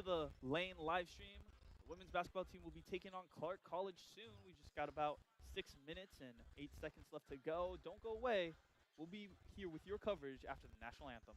to the Lane live stream. The women's basketball team will be taking on Clark College soon. We just got about 6 minutes and 8 seconds left to go. Don't go away. We'll be here with your coverage after the national anthem.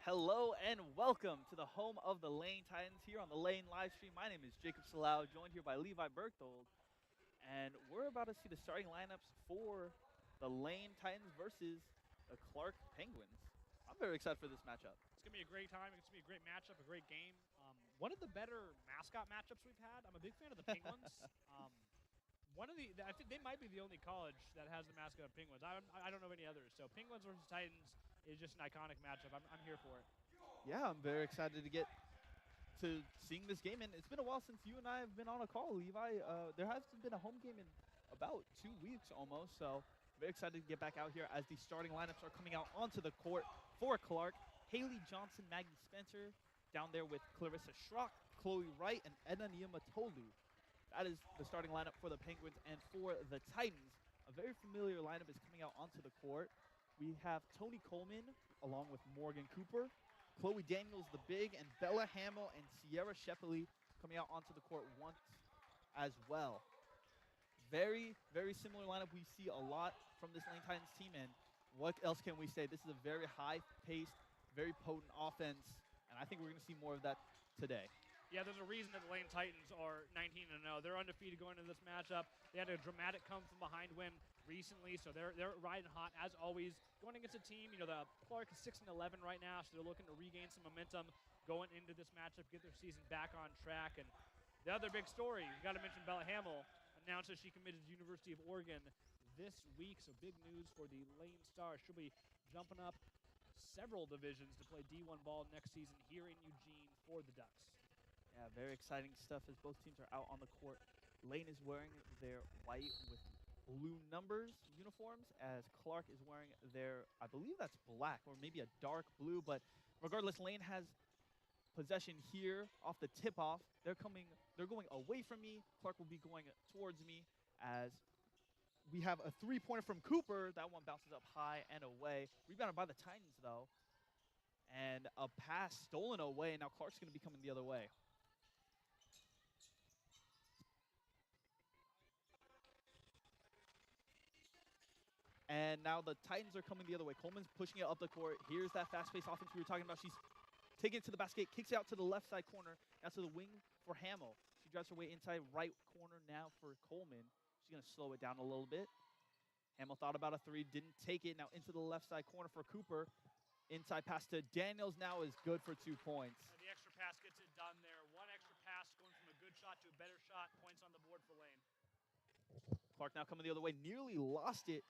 Hello and welcome to the home of the Lane Titans here on the Lane live stream. My name is Jacob Salau, joined here by Levi Berthold, and we're about to see the starting lineups for the Lane Titans versus the Clark Penguins. I'm very excited for this matchup. It's going to be a great time. It's going to be a great matchup, a great game. One of the better mascot matchups we've had. I'm a big fan of the Penguins. I think they might be the only college that has the mascot of Penguins. I don't know any others. So Penguins versus Titans is just an iconic matchup. I'm here for it. Yeah, I'm very excited to get to seeing this game. And it's been a while since you and I have been on a call, Levi. There hasn't been a home game in about 2 weeks almost. So very excited to get back out here as the starting lineups are coming out onto the court for Clark. Haley Johnson, Maggie Spencer, down there with Clarissa Schrock, Chloe Wright, and Edna Niumatolu. That is the starting lineup for the Penguins. And for the Titans, a very familiar lineup is coming out onto the court. We have Toni Coleman along with Morgan Cooper, Chloe Daniels the big, and Bella Hamill and Sierra Shepley coming out onto the court once as well. Very, very similar lineup we see a lot from this Lane Titans team. And what else can we say? This is a very high-paced, very potent offense, and I think we're going to see more of that today. Yeah, there's a reason that the Lane Titans are 19-0. They're undefeated going into this matchup. They had a dramatic come-from-behind win recently, so they're riding hot as always. Going against a team, the Clark is 6-11 right now, so they're looking to regain some momentum going into this matchup, get their season back on track. And the other big story, you got to mention Bella Hamill announced that she committed to the University of Oregon this week, so big news for the Lane Stars. She'll be jumping up several divisions to play D1 ball next season here in Eugene for the Ducks. Yeah, very exciting stuff as both teams are out on the court. Lane is wearing their white with blue numbers uniforms, as Clark is wearing their, I believe that's black or maybe a dark blue, but regardless, Lane has possession here off the tip-off. They're going away from me. Clark will be going towards me as we have a three-pointer from Cooper. That one bounces up high and away. Rebounded by the Titans, though. And a pass stolen away. Now Clark's going to be coming the other way. And now the Titans are coming the other way. Coleman's pushing it up the court. Here's that fast-paced offense we were talking about. She's taking it to the basket, kicks it out to the left side corner. Now to the wing for Hamill. She drives her way inside right corner now for Coleman. She's going to slow it down a little bit. Hamill thought about a three, didn't take it. Now into the left side corner for Cooper. Inside pass to Daniels now is good for 2 points. And the extra pass gets it done there. One extra pass going from a good shot to a better shot. Points on the board for Lane. Clark now coming the other way. Nearly lost it.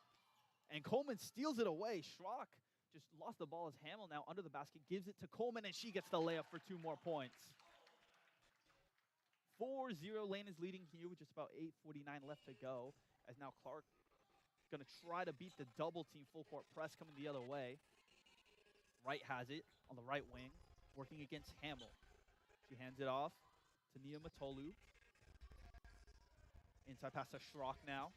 And Coleman steals it away. Schrock just lost the ball as Hamill now under the basket. Gives it to Coleman, and she gets the layup for 2 more points. 4-0, Lane is leading here with just about 8:49 left to go. As now Clark going to try to beat the double team full court press coming the other way. Wright has it on the right wing, working against Hamill. She hands it off to Niumatolu. Inside pass to Schrock now.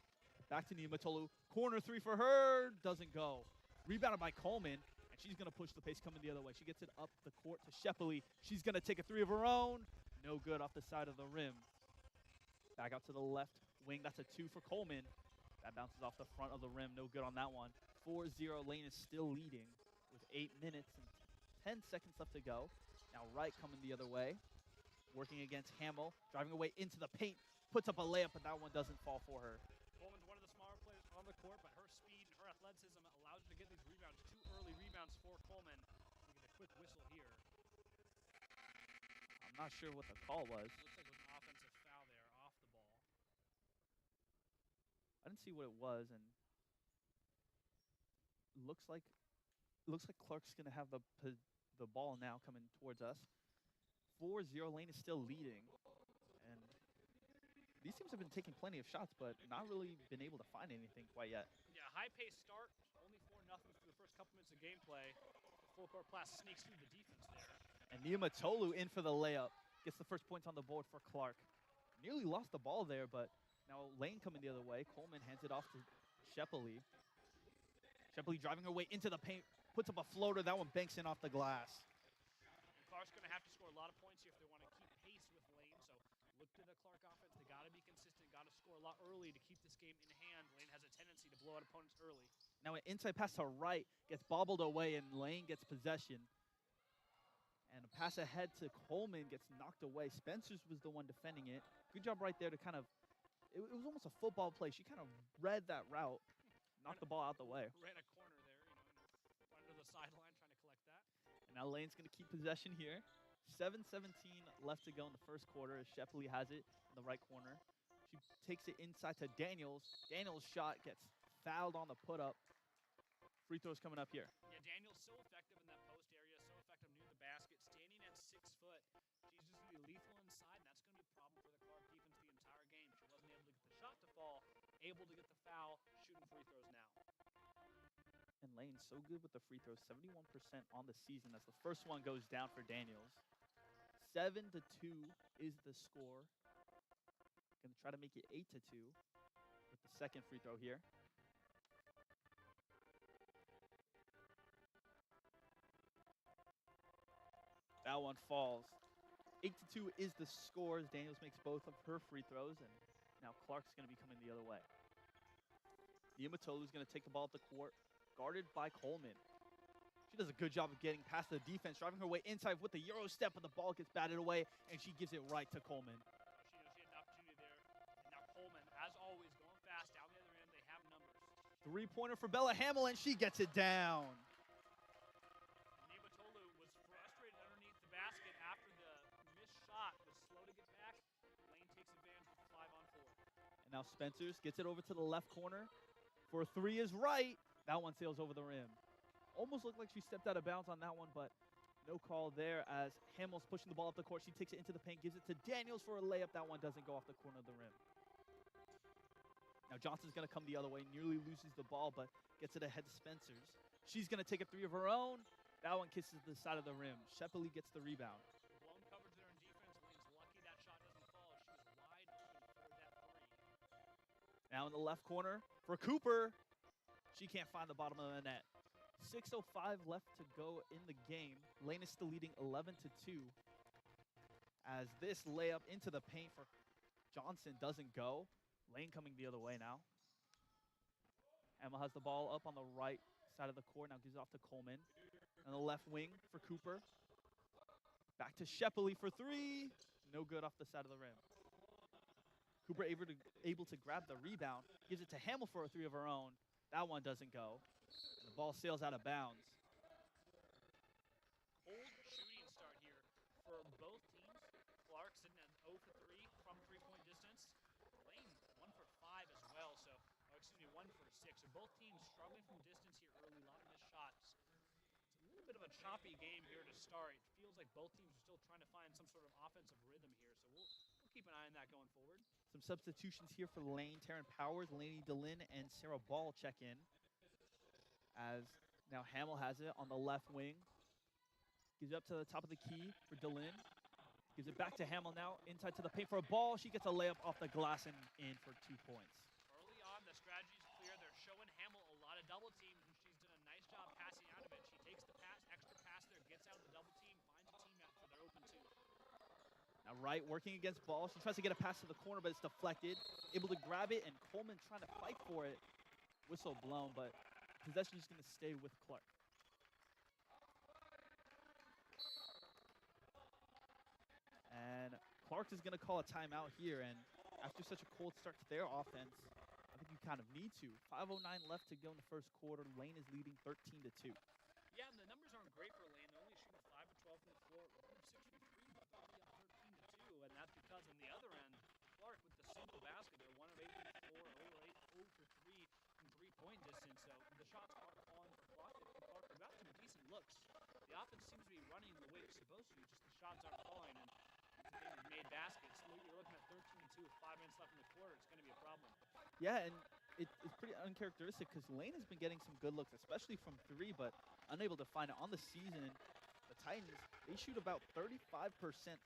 Back to Niumatolu. Corner three for her. Doesn't go. Rebounded by Coleman, and she's going to push the pace coming the other way. She gets it up the court to Shepley. She's going to take a three of her own. No good off the side of the rim. Back out to the left wing. That's a 2 for Coleman. That bounces off the front of the rim. No good on that one. 4-0. Lane is still leading with 8 minutes and 10 seconds left to go. Now Wright coming the other way. Working against Hamill. Driving away into the paint. Puts up a layup, but that one doesn't fall for her. Coleman's one of the smaller players on the court, but her speed and her athleticism allows her to get these rebounds. 2 early rebounds for Coleman. We get a quick whistle here. I'm not sure what the call was. Looks like it was an offensive foul there off the ball. I didn't see what it was, and looks like Clark's going to have the ball now coming towards us. 4-0, Lane is still leading. And these teams have been taking plenty of shots, but not really been able to find anything quite yet. Yeah, high-paced start, only 4-0 for the first couple minutes of gameplay. The full-court pass sneaks through the defense there. And Niumatolu in for the layup. Gets the first points on the board for Clark. Nearly lost the ball there, but now Lane coming the other way. Coleman hands it off to Shepley. Shepley driving her way into the paint. Puts up a floater. That one banks in off the glass. And Clark's going to have to score a lot of points here if they want to keep pace with Lane. So look to the Clark offense. They got to be consistent. Got to score a lot early to keep this game in hand. Lane has a tendency to blow out opponents early. Now an inside pass to Wright gets bobbled away, and Lane gets possession. And a pass ahead to Coleman gets knocked away. Spencer's was the one defending it. Good job right there to kind of, it was almost a football play. She kind of read that route, knocked the ball out the way. Ran a corner there, went under the sideline trying to collect that. And now Lane's going to keep possession here. 7:17 left to go in the first quarter as Shepley has it in the right corner. She takes it inside to Daniels. Daniels' shot gets fouled on the put-up. Free throws coming up here. Yeah, Daniels so effective in that post area, so effective near the basket, standing at 6 foot. She's just going to be lethal inside, and that's going to be a problem for the Clark defense the entire game. She wasn't able to get the shot to fall, able to get the foul, shooting free throws now. And Lane so good with the free throws, 71% on the season as the first one goes down for Daniels. 7-2 is the score. Going to try to make it 8-2 with the second free throw here. That one falls. 8-2 is the score as Daniels makes both of her free throws, and now Clark's going to be coming the other way. Niumatolu's going to take the ball up the court, guarded by Coleman. She does a good job of getting past the defense, driving her way inside with the Euro step, but the ball gets batted away, and she gives it right to Coleman. She had an opportunity there, and now Coleman, as always, going fast down the other end. They have numbers. Three-pointer for Bella Hamill, and she gets it down. Niumatolu was frustrated underneath the basket after the missed shot, was slow to get back. Lane takes advantage with 5-on-4. And now Spencers gets it over to the left corner. For a three is right. That one sails over the rim. Almost looked like she stepped out of bounds on that one, but no call there as Hamill's pushing the ball up the court. She takes it into the paint, gives it to Daniels for a layup. That one doesn't go off the corner of the rim. Now Johnson's going to come the other way, nearly loses the ball, but gets it ahead to Spencers. She's going to take a three of her own. That one kisses the side of the rim. Shepley gets the rebound. Blown coverage there in defense. Lane's lucky that shot doesn't fall. She was wide open for that three. Now in the left corner for Cooper. She can't find the bottom of the net. 6:05 left to go in the game. Lane is still leading 11-2. As this layup into the paint for Johnson doesn't go. Lane coming the other way now. Emma has the ball up on the right side of the court. Now gives it off to Coleman. On the left wing for Cooper. Back to Shepley for three. No good off the side of the rim. Cooper able to grab the rebound. Gives it to Hamill for a three of her own. That one doesn't go. And the ball sails out of bounds. Cold shooting start here for both teams. Clark sitting at 0 for 3 from three-point distance. Lane 1 for 5 as well, 1 for 6. So both teams struggling from distance here early, a lot of missed shots. It's a little bit of a choppy game here to start. It feels like both teams are still trying to find some sort of offensive rhythm here, so we'll keep an eye on that going forward. Some substitutions here for Lane. Taryn Powers, Lainey DeLynn, and Sarah Ball check in. As now Hamill has it on the left wing. Gives it up to the top of the key for DeLynn. Gives it back to Hamill now, inside to the paint for a ball. She gets a layup off the glass and in for 2 points. Early on, the strategy's clear. They're showing Hamill a lot of double teams, and she's done a nice job passing out of it. She takes the pass, extra pass there, gets out of the double team, finds a teammate for their open 2. Now Wright working against Ball. She tries to get a pass to the corner, but it's deflected. Able to grab it, and Coleman trying to fight for it. Whistle blown, but possession is going to stay with Clark. And Clark is going to call a timeout here, and after such a cold start to their offense, I think you kind of need to. 5:09 left to go in the first quarter. Lane is leading 13-2. Yeah, and the numbers aren't great for Lane. They're only shooting 5 of 12 from the floor, 1 of 6 from 3, but they'll be up 13-2, and that's because on the other end, Clark with the single basket, they're 1 of 8 from the floor, 0 for 3 from three-point distance, so the shots are falling for Clark. Clark got some decent looks. The offense seems to be running the way it's supposed to, just the shots aren't falling, and they've made baskets. You're looking at 13-2 with 5 minutes left in the quarter. It's going to be a problem. Yeah, and it's pretty uncharacteristic because Lane has been getting some good looks, especially from 3, but unable to find it on the season. The Titans, they shoot about 35%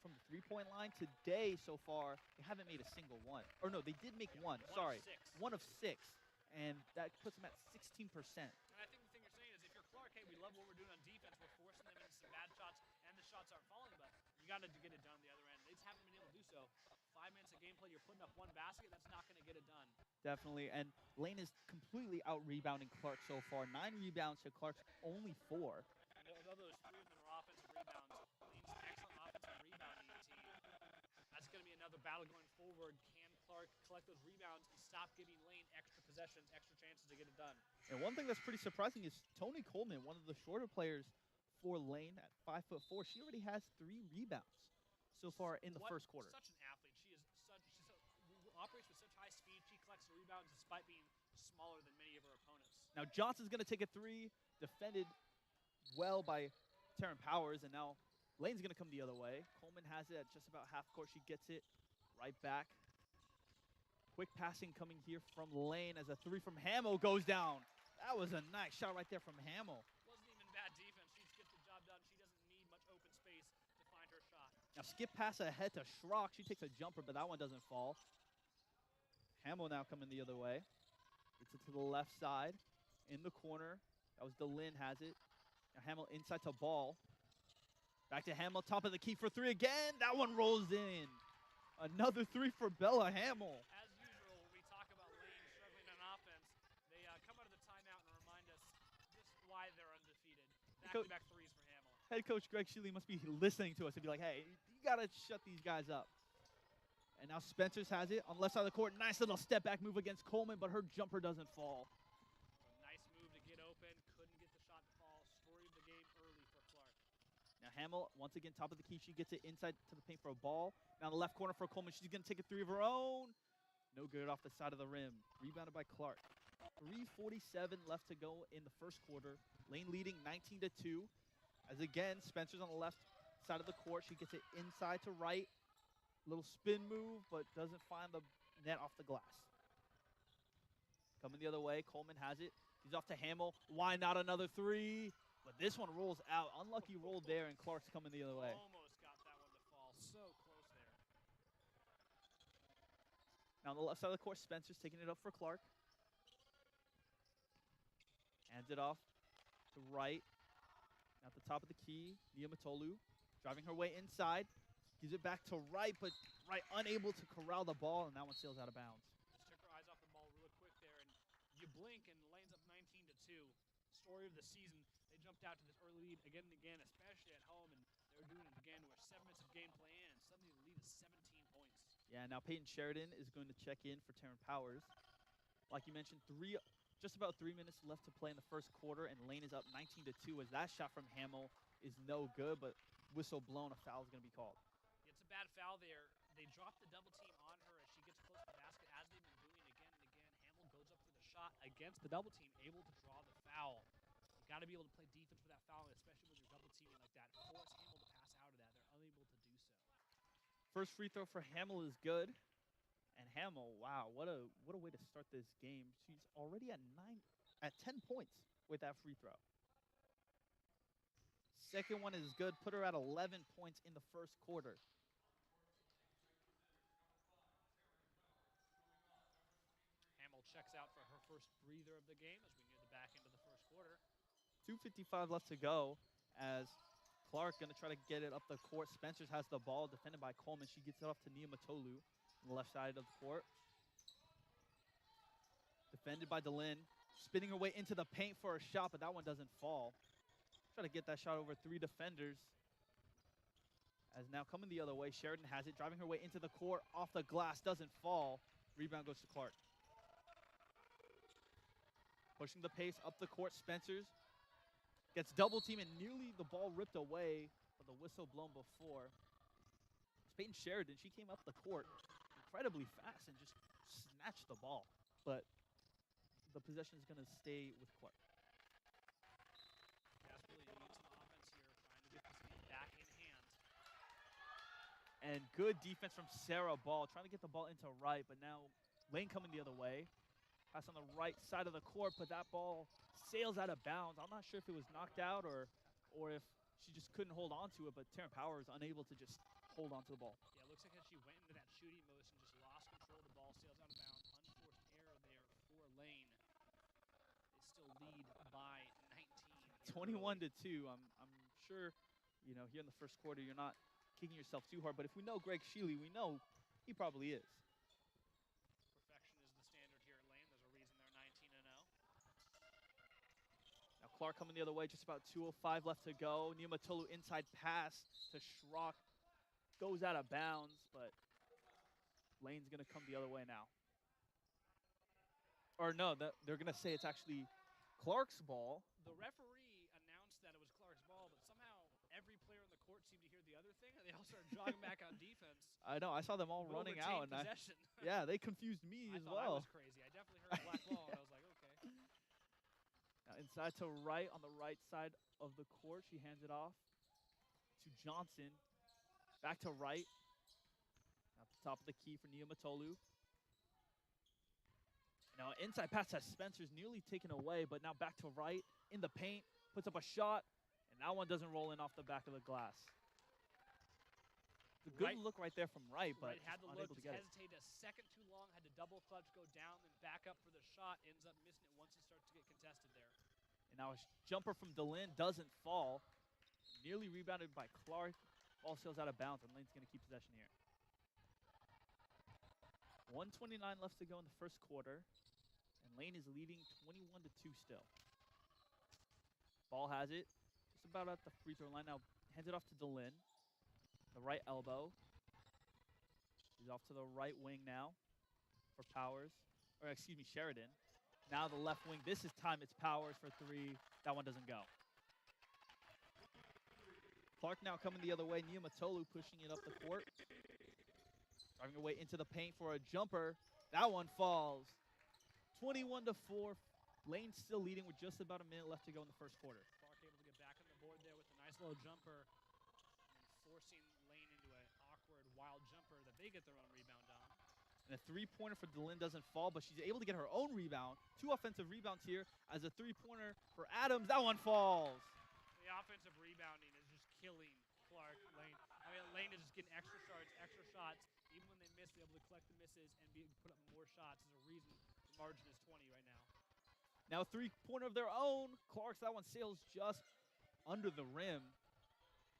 from the three-point line. Today, so far, they haven't made a single one. Or no, they did make one. Sorry. 1 of 6. And that puts them at 16%. And I think the thing you're saying is if you're Clark, hey, we love what we're doing on defense. We're forcing them into some bad shots, and the shots aren't falling, but you got to get it done on the other end. They just haven't been able to do so. 5 minutes of gameplay, you're putting up 1 basket. That's not going to get it done. Definitely, and Lane is completely out-rebounding Clark so far. 9 rebounds to Clark's only 4. And of those 3 of them are offensive rebounds. Lane battle going forward. Can Clark collect those rebounds and stop giving Lane extra possessions, extra chances to get it done? And one thing that's pretty surprising is Toni Coleman, one of the shorter players for Lane at 5'4", she already has 3 rebounds so far in the first quarter. Such an athlete. She operates with such high speed. She collects rebounds despite being smaller than many of her opponents. Now Johnson's going to take a 3, defended well by Taryn Powers, and now Lane's going to come the other way. Coleman has it at just about half court. She gets it right back. Quick passing coming here from Lane as a 3 from Hamill goes down. That was a nice shot right there from Hamill. Wasn't even bad defense. She just gets the job done. She doesn't need much open space to find her shot. Now skip pass ahead to Schrock. She takes a jumper, but that one doesn't fall. Hamill now coming the other way. Gets it to the left side. In the corner. That was DeLynn has it. Now Hamill inside to Ball. Back to Hamill, top of the key for 3 again. That one rolls in. Another 3 for Bella Hamill. As usual, when we talk about Lane struggling on offense, they come out of the timeout and remind us just why they're undefeated. Back-to-back 3s for Hamill. Head coach Greg Shealy must be listening to us and be like, hey, you got to shut these guys up. And now Spencer's has it on the left side of the court. Nice little step back move against Coleman, but her jumper doesn't fall. Nice move to get open. Couldn't get the shot to fall. Story of the game early for Clark. Now Hamill, once again, top of the key. She gets it inside to the paint for a ball. Now the left corner for Coleman. She's going to take a 3 of her own. No good off the side of the rim. Rebounded by Clark. 3:47 left to go in the first quarter. Lane leading 19-2. As again, Spencer's on the left side of the court. She gets it inside to right. Little spin move, but doesn't find the net off the glass. Coming the other way, Coleman has it. He's off to Hamill. Why not another 3? But this one rolls out. Unlucky roll there, and Clark's coming the other way. Almost got that one to fall. So close there. Now on the left side of the court, Spencer's taking it up for Clark. Hands it off to right. At the top of the key, Nia Matolu driving her way inside. Gives it back to Wright, but Wright unable to corral the ball, and that one sails out of bounds. Just took her eyes off the ball real quick there, and you blink, and Lane's up 19-2. Story of the season. They jumped out to this early lead again and again, especially at home, and they were doing it again with 7 minutes of gameplay in, and suddenly the lead is 17 points. Yeah, now Peyton Sheridan is going to check in for Taryn Powers. Like you mentioned, just about 3 minutes left to play in the first quarter, and Lane is up 19-2 as that shot from Hamill is no good, but whistle blown, a foul is going to be called. It's a bad foul there. They drop the double team on her as she gets close to the basket, as they've been doing again and again. Hamill goes up for the shot against the double team, able to draw the foul. You got to be able to play defense for that foul, especially when you're double teaming like that. Force Hamill to pass out of that. They're unable to do so. First free throw for Hamill is good. And Hamill, wow, what a way to start this game. She's already at 10 points with that free throw. Second one is good. Put her at 11 points in the first quarter. Hamill checks out for her first breather of the game as we near the back end of the first quarter. 2:55 left to go as Clark going to try to get it up the court. Spencer's has the ball, defended by Coleman. She gets it off to Nia Matolu on the left side of the court. Defended by DeLynn. Spinning her way into the paint for a shot, but that one doesn't fall. Try to get that shot over 3 defenders. As now coming the other way, Sheridan has it, driving her way into the court, off the glass, doesn't fall. Rebound goes to Clark. Pushing the pace up the court, Spencer's. Gets double team and nearly the ball ripped away, but the whistle blown before. It's Peyton Sheridan. She came up the court incredibly fast and just snatched the ball. But the possession is going to stay with Clark. Desperately needs some offense here, trying to get this game back in hand. And good defense from Sarah Ball, trying to get the ball into right, but now Lane coming the other way. Pass on the right side of the court, but that ball sails out of bounds. I'm not sure if it was knocked out or if she just couldn't hold on to it, but Taryn Power is unable to just hold on to the ball. Yeah, it looks like as she went into that shooting motion, just lost control of the ball, sails out of bounds. Unforced error there for Lane. They still lead by 19. 21-2. I'm sure, here in the first quarter, you're not kicking yourself too hard, but if we know Greg Shealy, we know he probably is. Perfection is the standard here at Lane. There's a reason they're 19-0. Now Clark coming the other way, just about 2:05 left to go. Nia Matolu inside pass to Schrock. Goes out of bounds, but Lane's going to come the other way now. Or no, they're going to say it's actually Clark's ball. The referee announced that it was Clark's ball, but somehow every player on the court seemed to hear the other thing, and they all started jogging back on defense. I know. I saw them all running out, and yeah, they confused me as well. I was crazy. I definitely heard black ball, and I was like, okay. Now inside to right on the right side of the court, she hands it off to Johnson. Back to right. At the top of the key for Nia Matolu. Now inside pass has Spencer's nearly taken away, but now back to right in the paint, puts up a shot, and that one doesn't roll in off the back of the glass. It's a good look right there from right, but had the look, unable to get hesitated a second too long, had to double clutch, go down, then back up for the shot, ends up missing it once it starts to get contested there. And now a jumper from DeLynn doesn't fall. Nearly rebounded by Clark. Ball sails out of bounds, and Lane's going to keep possession here. 1:29 left to go in the first quarter, and Lane is leading 21-2 still. Ball has it, just about at the free throw line. Now hands it off to DeLynn. The right elbow. He's off to the right wing now for Powers, or excuse me, Sheridan. Now the left wing. This is time. It's Powers for three. That one doesn't go. Clark now coming the other way. Nia Matolu pushing it up the court. Driving her way into the paint for a jumper. That one falls. 21-4. Lane still leading with just about a minute left to go in the first quarter. Clark able to get back on the board there with a nice little jumper, and forcing Lane into an awkward, wild jumper that they get their own rebound on. And a three-pointer for DeLynn doesn't fall, but she's able to get her own rebound. 2 offensive rebounds here as a three-pointer for Adams. That one falls. The offensive rebounding is just killing Clark. Lane is just getting extra shots. Even when they miss, they're able to collect the misses and put up more shots. There's a reason the margin is 20 right now. Now a three-pointer of their own. Clark's, that one sails just under the rim.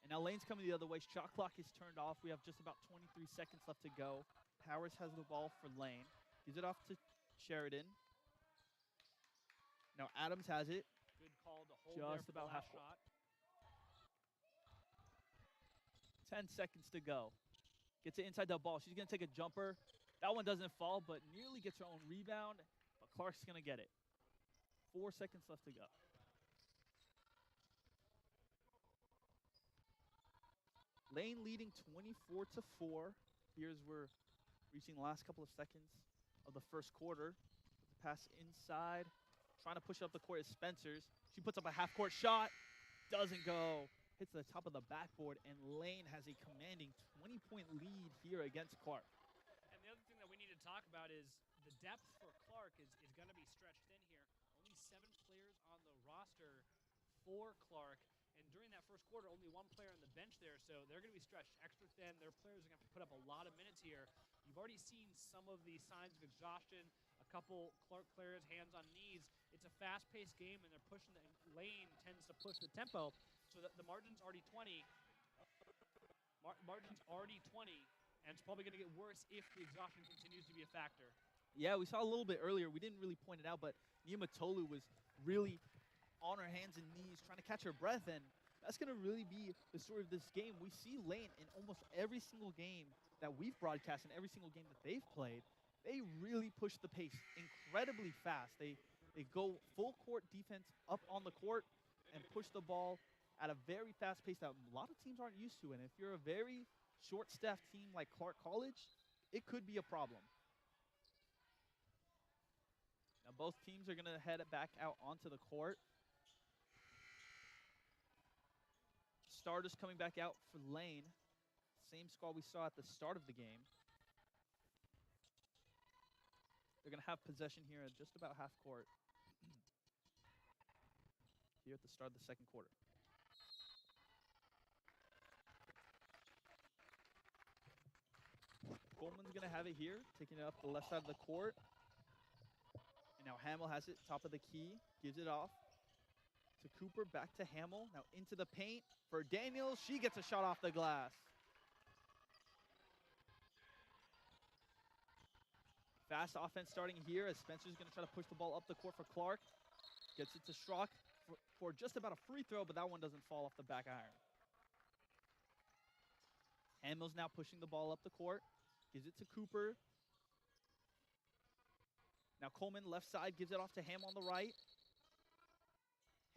And now Lane's coming the other way. Shot clock is turned off. We have just about 23 seconds left to go. Powers has the ball for Lane. Gives it off to Sheridan. Now Adams has it. Good call to hold Just there for about the half last shot. 10 seconds to go. Gets it inside the ball. She's going to take a jumper. That one doesn't fall, but nearly gets her own rebound. But Clark's going to get it. 4 seconds left to go. Lane leading 24-4. Here's we're reaching the last couple of seconds of the first quarter. The pass inside. Trying to push it up the court is Spencer's. She puts up a half-court shot. Doesn't go. Hits the top of the backboard, and Lane has a commanding 20-point lead here against Clark. And the other thing that we need to talk about is the depth for Clark is going to be stretched thin here. Only 7 players on the roster for Clark. And during that first quarter, only 1 player on the bench there, so they're going to be stretched extra thin. Their players are going to have to put up a lot of minutes here. You've already seen some of the signs of exhaustion. A couple Clark players hands on knees. It's a fast-paced game, and they're pushing. Lane tends to push the tempo, so that the margin's already 20. Margin's already 20, and it's probably going to get worse if the exhaustion continues to be a factor. Yeah, we saw a little bit earlier. We didn't really point it out, but Nia Matolu was really on her hands and knees trying to catch her breath, and that's going to really be the story of this game. We see Lane in almost every single game that we've broadcast and every single game that they've played. They really push the pace incredibly fast. They go full court defense up on the court and push the ball at a very fast pace that a lot of teams aren't used to. And if you're a very short-staffed team like Clark College, it could be a problem. Now both teams are going to head back out onto the court. Starters coming back out for Lane. Same squad we saw at the start of the game. They're going to have possession here at just about half court. Here at the start of the second quarter. Coleman's going to have it here, taking it up the left side of the court. And now Hamill has it, top of the key, gives it off to Cooper, back to Hamill. Now into the paint for Daniels. She gets a shot off the glass. Fast offense starting here as Spencer's going to try to push the ball up the court for Clark. Gets it to Schrock for just about a free throw, but that one doesn't fall off the back iron. Hamill's now pushing the ball up the court. Gives it to Cooper. Now Coleman, left side, gives it off to Hamill on the right.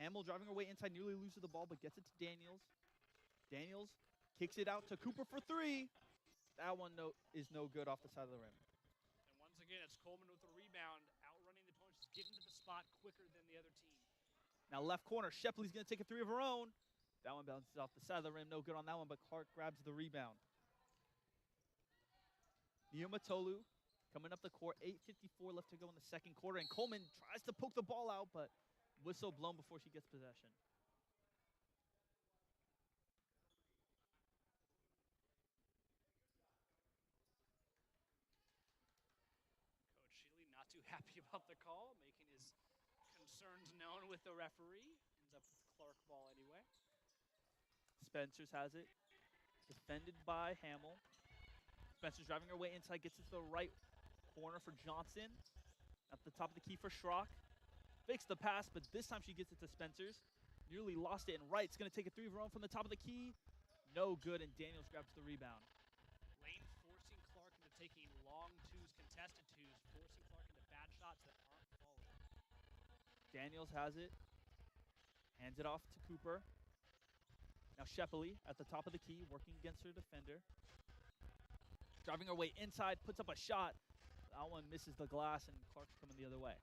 Hamill driving her way inside, nearly loses the ball, but gets it to Daniels. Daniels kicks it out to Cooper for three. That one is no good off the side of the rim. And once again, it's Coleman with the rebound, outrunning the opponents, getting to the spot quicker than the other team. Now left corner, Shepley's going to take a three of her own. That one bounces off the side of the rim, no good on that one, but Clark grabs the rebound. Niumatolu coming up the court, 8:54 left to go in the second quarter, and Coleman tries to poke the ball out, but whistle blown before she gets possession. Coach Shealy not too happy about the call, making his concerns known with the referee. Ends up with Clark ball anyway. Spencer's has it. Defended by Hamill. Spencer's driving her way inside, gets it to the right corner for Johnson. At the top of the key for Schrock. Fakes the pass, but this time she gets it to Spencer's. Nearly lost it, and Wright's going to take a three of her own from the top of the key. No good, and Daniels grabs the rebound. Lane forcing Clark into taking long twos, contested twos, forcing Clark into bad shots that aren't falling. Daniels has it. Hands it off to Cooper. Now Shepley at the top of the key, working against her defender. Driving her way inside, puts up a shot. That one misses the glass, and Clark's coming the other way.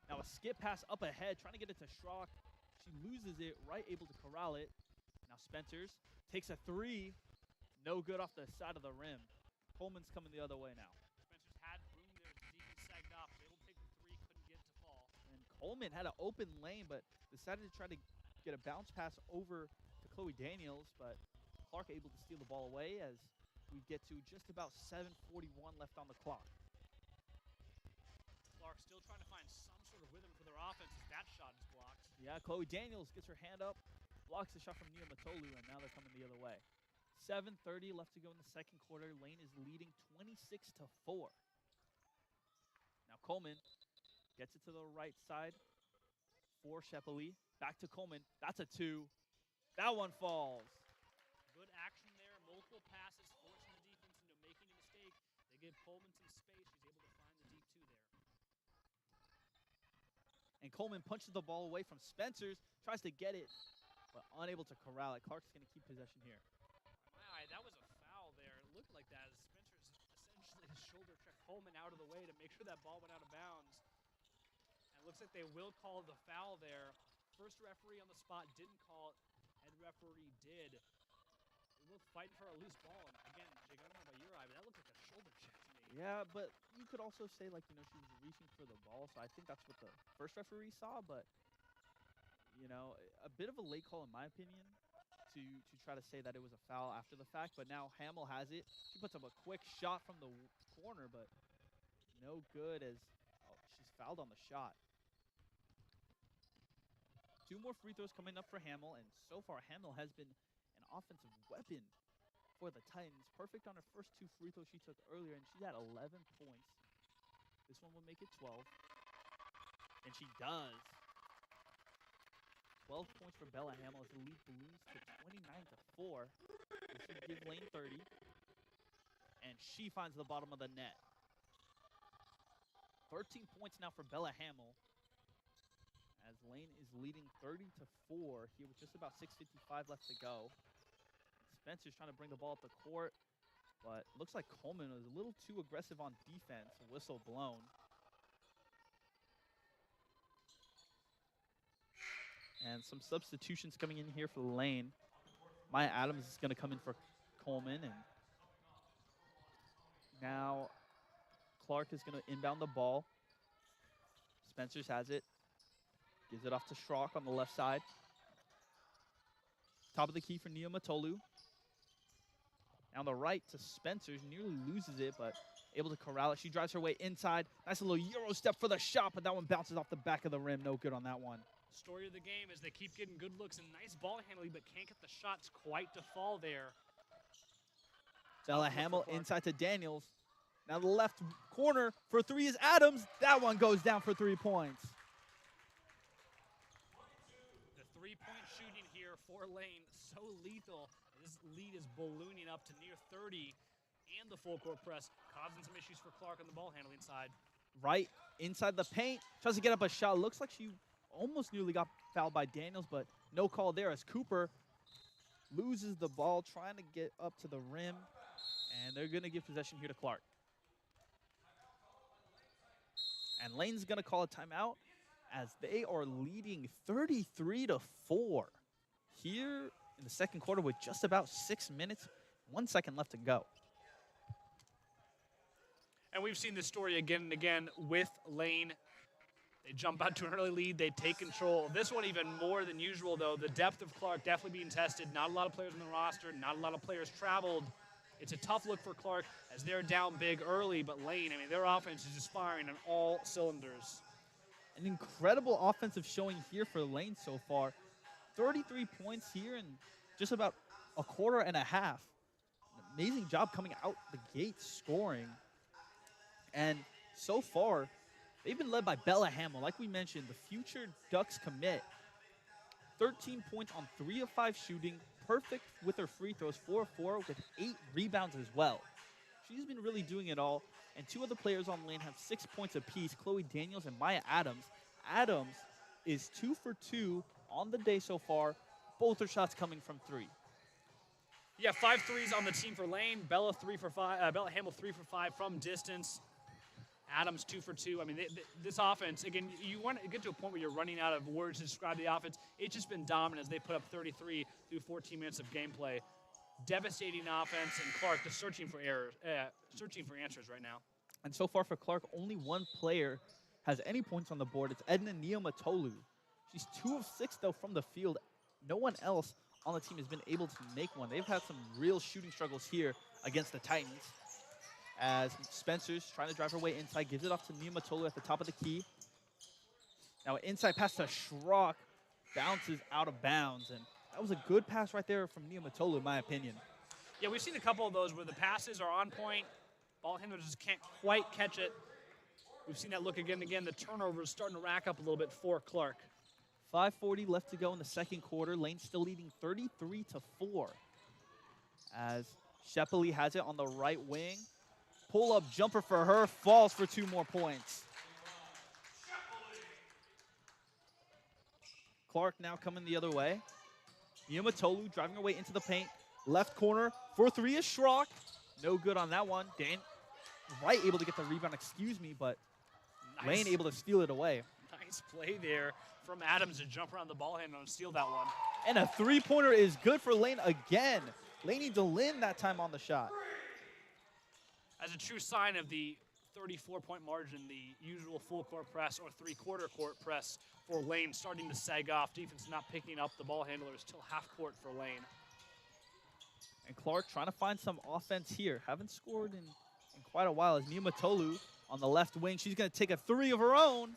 Now a skip pass up ahead, trying to get it to Schrock. She loses it, Wright able to corral it. Now Spencer's takes a three. No good off the side of the rim. Coleman's coming the other way now. Spencer's had room there, defense sagged off, was able to take the three, couldn't get it to fall. And Coleman had an open lane, but decided to try to get a bounce pass over to Chloe Daniels, but Clark able to steal the ball away as we get to just about 7:41 left on the clock. Clark still trying to find some sort of rhythm for their offense as that shot is blocked. Yeah, Chloe Daniels gets her hand up, blocks the shot from Niumatolu, and now they're coming the other way. 7:30 left to go in the second quarter. Lane is leading 26-4. Now Coleman gets it to the right side for Shepley. Back to Coleman. That's a two. That one falls. Good action there. Multiple passes, forcing the defense into making a mistake. They give Coleman some space. She's able to find the deep two there. And Coleman punches the ball away from Spencer's. Tries to get it, but unable to corral it. Clark's going to keep possession here. My eye, that was a foul there. It looked like that as Spencer's essentially shoulder checked Coleman out of the way to make sure that ball went out of bounds. And it looks like they will call the foul there. First referee on the spot didn't call it. Head referee did. They were fighting for a loose ball. And again, Jake, I don't know about your eye, but that looked like a shoulder check to me. Yeah, but you could also say, like, you know, she was reaching for the ball. So I think that's what the first referee saw. But, you know, a bit of a late call in my opinion to try to say that it was a foul after the fact. But now Hamill has it. She puts up a quick shot from the corner, but no good as she's fouled on the shot. Two more free throws coming up for Hamill, and so far Hamill has been an offensive weapon for the Titans. Perfect on her first two free throws she took earlier, and she's at 11 points. This one will make it 12. And she does. 12 points for Bella Hamill as the lead balloons to 29-4. This would give Lane 30. And she finds the bottom of the net. 13 points now for Bella Hamill, as Lane is leading 30-4 here with just about 6:55 left to go. Spencer's trying to bring the ball up the court, but looks like Coleman was a little too aggressive on defense. Whistle blown. And some substitutions coming in here for Lane. Maya Adams is going to come in for Coleman, and now Clark is going to inbound the ball. Spencer's has it. Gives it off to Schrock on the left side. Top of the key for Niumatolu. Now on the right to Spencer's. Nearly loses it, but able to corral it. She drives her way inside. Nice little Euro step for the shot, but that one bounces off the back of the rim. No good on that one. Story of the game is they keep getting good looks and nice ball handling, but can't get the shots quite to fall there. Bella Hamill inside to Daniels. Now the left corner for three is Adams. That one goes down for 3 points. The three-point shooting here for Lane, so lethal. This lead is ballooning up to near 30. and the full court press, causing some issues for Clark on the ball handling side. Right inside the paint, tries to get up a shot. Looks like she almost nearly got fouled by Daniels, but no call there as Cooper loses the ball, trying to get up to the rim, and they're going to give possession here to Clark. And Lane's going to call a timeout as they are leading 33-4 here in the second quarter with just about 6 minutes, 1 second left to go. And we've seen this story again and again with Lane. They jump out to an early lead. They take control. This one even more than usual, though. The depth of Clark definitely being tested. Not a lot of players on the roster. Not a lot of players traveled. It's a tough look for Clark as they're down big early. But Lane, I mean, their offense is just firing on all cylinders. An incredible offensive showing here for Lane so far. 33 points here in just about a quarter and a half. An amazing job coming out the gate scoring. And so far, they've been led by Bella Hamill. Like we mentioned, the future Ducks commit. 13 points on 3 of 5 shooting. Perfect with her free throws, 4 of 4 with 8 rebounds as well. She's been really doing it all. And 2 other players on Lane have 6 points apiece, Chloe Daniels and Maya Adams. Adams is 2 for 2 on the day so far. Both her shots coming from 3. Yeah, 5 threes on the team for Lane. Bella 3 for 5. Bella Hamill 3 for 5 from distance. Adams 2 for 2. I mean, this offense, again, you want to get to a point where you're running out of words to describe the offense. It's just been dominant as they put up 33 through 14 minutes of gameplay. Devastating offense, and Clark just searching for answers right now. And so far for Clark, only one player has any points on the board. It's Edna Neomatolu. She's 2 of 6, though, from the field. No one else on the team has been able to make one. They've had some real shooting struggles here against the Titans. As Spencer's trying to drive her way inside, gives it off to Neomatolu at the top of the key. Now inside pass to Schrock, bounces out of bounds. And that was a good pass right there from Neomatolu, in my opinion. Yeah, we've seen a couple of those where the passes are on point. Ball handlers just can't quite catch it. We've seen that look again and again. The turnover is starting to rack up a little bit for Clark. 5:40 left to go in the second quarter. Lane still leading 33-4. As Shepley has it on the right wing. Pull-up jumper for her, falls for 2 more points. Clark now coming the other way. Neomatolu driving her way into the paint. Left corner for 3 is Schrock. No good on that one. Dan Wright able to get the rebound, but Nice. Lane able to steal it away. Nice play there from Adams to jump around the ball handle and steal that one. And a 3-pointer is good for Lane again. Laney DeLynn that time on the shot. As a true sign of the 34-point margin, the usual full court press or 3/4 court press for Lane starting to sag off. Defense not picking up the ball handlers till half court for Lane. And Clark trying to find some offense here. Haven't scored in quite a while as Neomatolu on the left wing. She's going to take a 3 of her own.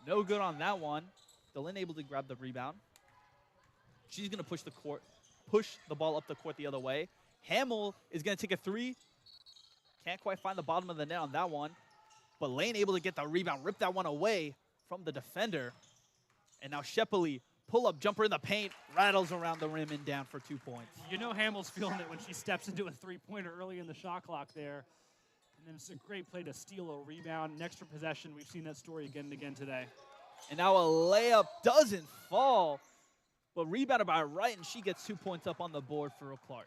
No good on that one. DeLynn able to grab the rebound. She's going to push the ball up the court the other way. Hamill is going to take a 3. Can't quite find the bottom of the net on that one. But Lane able to get the rebound, rip that one away from the defender. And now Shepley, pull-up jumper in the paint, rattles around the rim and down for 2 points. You know Hamill's feeling it when she steps into a 3-pointer early in the shot clock there. And then it's a great play to steal a rebound. An extra possession. We've seen that story again and again today. And now a layup doesn't fall, but rebounded by Wright, and she gets 2 points up on the board for Clark.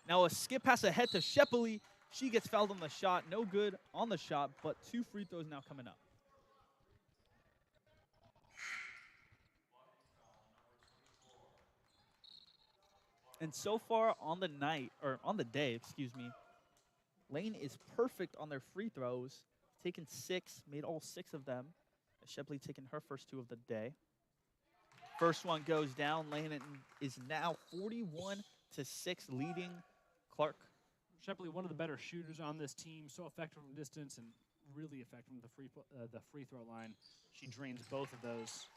Now a skip pass ahead to Shepley. She gets fouled on the shot. No good on the shot, but 2 free throws now coming up. And so far on the day, Lane is perfect on their free throws. Taken 6, made all 6 of them. Shepley taking her first 2 of the day. First one goes down. Lane is now 41-6, leading Clark. Shepley, one of the better shooters on this team, so effective from distance and really effective from the free throw line. She drains both of those.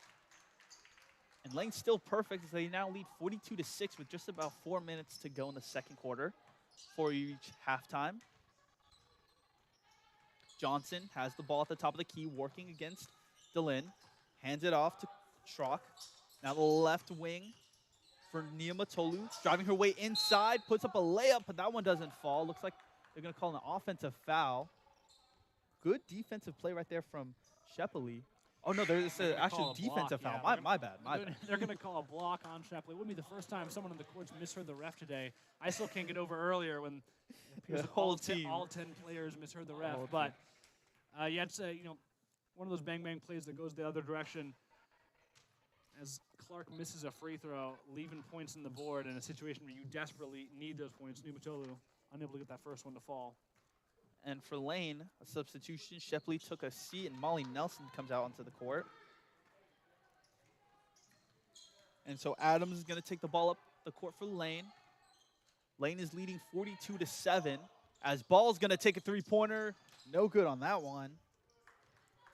And Lane's still perfect as they now lead 42-6 with just about 4 minutes to go in the second quarter for each halftime. Johnson has the ball at the top of the key, working against DeLynn. Hands it off to Schrock. Now the left wing for Niamatolu. Driving her way inside, puts up a layup, but that one doesn't fall. Looks like they're going to call an offensive foul. Good defensive play right there from Shepley. Oh, no, there's an actual defensive foul. Yeah, my bad. They're going to call a block on Shepley. It wouldn't be the first time someone on the court's misheard the ref today. I still can't get over earlier when the whole team. All 10 players misheard the ref. But, yeah, it's one of those bang-bang plays that goes the other direction as Clark misses a free throw, leaving points in the board in a situation where you desperately need those points. Niamatolu unable to get that first one to fall. And for Lane, a substitution. Shepley took a seat, and Molly Nelson comes out onto the court. And so Adams is going to take the ball up the court for Lane. Lane is leading 42-7 as Ball's going to take a three-pointer. No good on that one.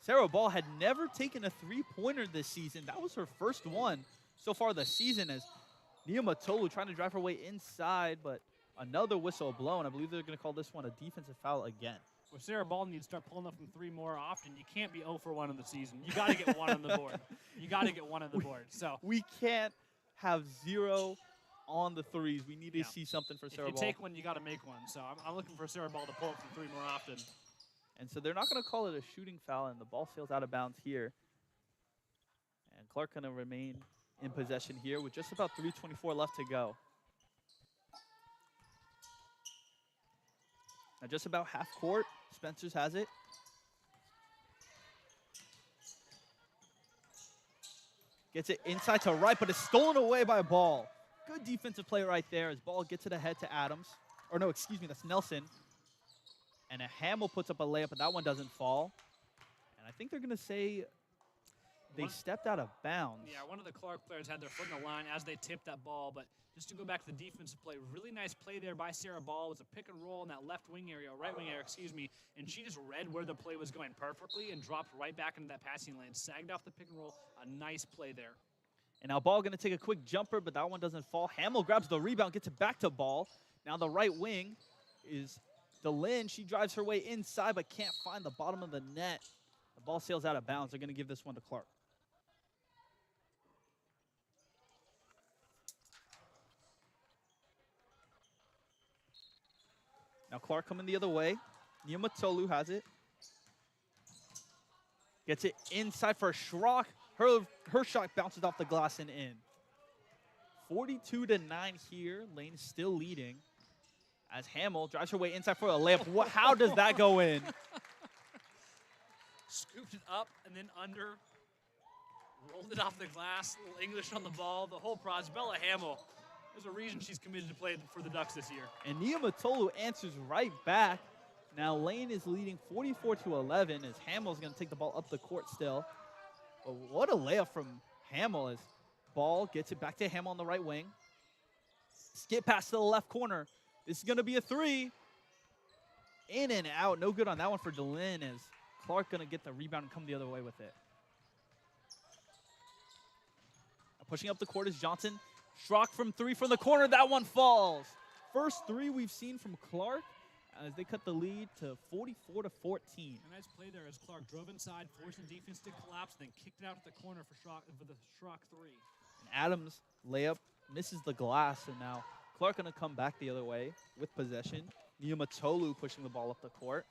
Sarah Ball had never taken a three-pointer this season. That was her first one so far this season as Niamatolu trying to drive her way inside, but another whistle blown. I believe they're going to call this one a defensive foul again. Well, Sarah Ball needs to start pulling up from three more often. You can't be 0 for 1 in the season. You got to get one on the board. You got to get one on the board. So we can't have 0 on the threes. We need to see something for Sarah Ball. If you take one, you got to make one. So I'm looking for Sarah Ball to pull up from three more often. And so they're not going to call it a shooting foul, and the ball sails out of bounds here. And Clark going to remain in possession here with just about 3:24 left to go. Now just about half court. Spencer's has it. Gets it inside to right, but it's stolen away by Ball. Good defensive play right there as Ball gets it ahead to Adams. Or no, excuse me, that's Nelson. And a Hamill puts up a layup, but that one doesn't fall. And I think they're going to say they stepped out of bounds. Yeah, one of the Clark players had their foot in the line as they tipped that ball. But just to go back to the defensive play, really nice play there by Sarah Ball. It was a pick and roll in that left wing area, right wing area, excuse me. And she just read where the play was going perfectly and dropped right back into that passing lane. Sagged off the pick and roll. A nice play there. And now Ball going to take a quick jumper, but that one doesn't fall. Hamill grabs the rebound, gets it back to Ball. Now the right wing is DeLynn. She drives her way inside, but can't find the bottom of the net. The ball sails out of bounds. They're going to give this one to Clark. Now Clark coming the other way. Niamatolu has it. Gets it inside for Schrock. Her shot bounces off the glass and in. 42-9 here. Lane is still leading. As Hamill drives her way inside for a layup. How does that go in? Scooped it up and then under. Rolled it off the glass. A little English on the ball. The whole process. Bella Hamill. There's a reason she's committed to play for the Ducks this year. And Niamatolu answers right back. Now Lane is leading 44-11 as Hamill's going to take the ball up the court still. But what a layup from Hamill as Ball gets it back to Hamill on the right wing. Skip pass to the left corner. This is going to be a three. In and out. No good on that one for DeLynn as Clark going to get the rebound and come the other way with it. Now pushing up the court is Johnson. Schrock from three from the corner. That one falls. First three we've seen from Clark as they cut the lead to 44-14. A nice play there as Clark drove inside, forced the defense to collapse, then kicked it out to the corner for the Schrock three. And Adams' layup misses the glass, and now Clark going to come back the other way with possession. Niamatolu pushing the ball up the court.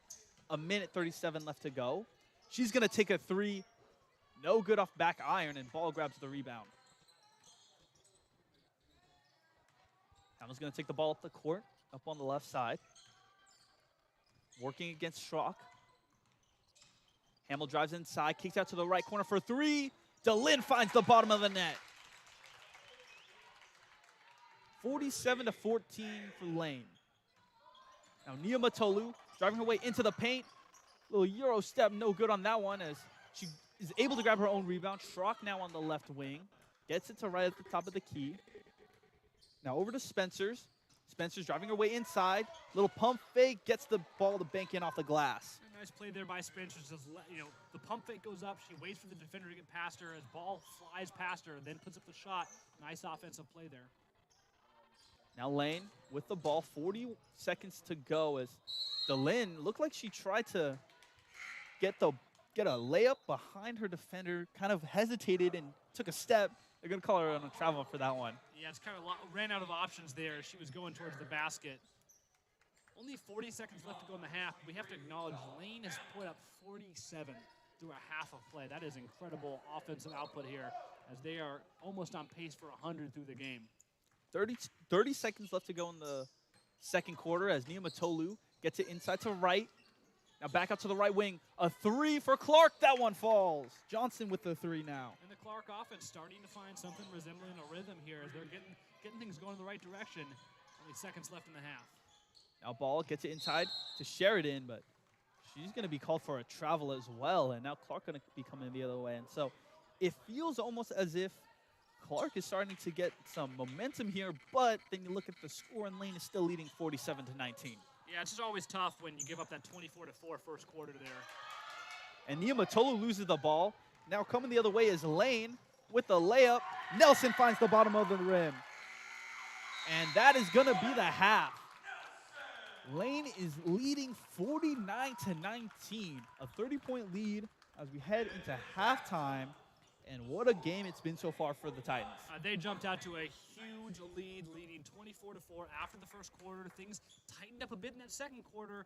1:37 left to go. She's going to take a three. No good off back iron, and Ball grabs the rebound. Hamill's going to take the ball up the court, up on the left side. Working against Schrock. Hamill drives inside, kicks out to the right corner for three. DeLynn finds the bottom of the net. 47-14 for Lane. Now Niamatolu driving her way into the paint. Little Euro step, no good on that one as she is able to grab her own rebound. Schrock now on the left wing. Gets it to right at the top of the key. Now over to Spencer's. Spencer's driving her way inside. Little pump fake, gets the ball to bank in off the glass. A nice play there by Spencer. Just the pump fake goes up. She waits for the defender to get past her as ball flies past her, then puts up the shot. Nice offensive play there. Now Lane with the ball, 40 seconds to go as DeLynn looked like she tried to get a layup behind her defender, kind of hesitated and took a step. They're They're going to call her on a travel for that one. Yeah, it's kind of ran out of options there. She was going towards the basket. Only 40 seconds left to go in the half. We have to acknowledge Lane has put up 47 through a half of play. That is incredible offensive output here, as they are almost on pace for 100 through the game. 30 seconds left to go in the second quarter as Nia Matolu gets it inside to right. Now back out to the right wing. A three for Clark. That one falls. Johnson with the three now. And the Clark offense starting to find something resembling a rhythm here as they're getting things going in the right direction. Only seconds left in the half. Now Ball gets it inside to Sheridan, but she's going to be called for a travel as well. And now Clark going to be coming the other way. And so it feels almost as if Clark is starting to get some momentum here, but then you look at the score and Lane is still leading 47 to 19. Yeah, it's just always tough when you give up that 24-4 first quarter there. And Nia Matolu loses the ball. Now coming the other way is Lane with the layup. Nelson finds the bottom of the rim. And that is going to be the half. Lane is leading 49 to 19, a 30-point lead as we head into halftime. And what a game it's been so far for the Titans. They jumped out to a huge lead, leading 24-4 after the first quarter. Things tightened up a bit in that second quarter.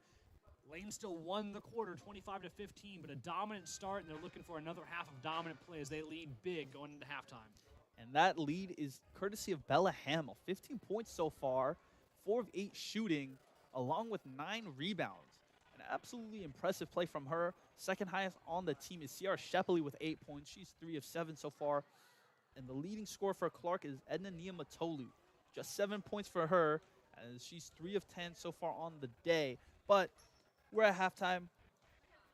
Lane still won the quarter, 25-15, but a dominant start, and they're looking for another half of dominant play as they lead big going into halftime. And that lead is courtesy of Bella Hamill. 15 points so far, 4 of 8 shooting, along with 9 rebounds. An absolutely impressive play from her. Second highest on the team is Ciara Shepley with 8 points. She's 3 of 7 so far. And the leading scorer for Clark is Edna Niamatolu. Just 7 points for her, as she's 3 of 10 so far on the day. But we're at halftime.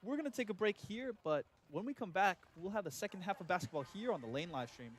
We're going to take a break here, but when we come back, we'll have the second half of basketball here on the Lane live stream.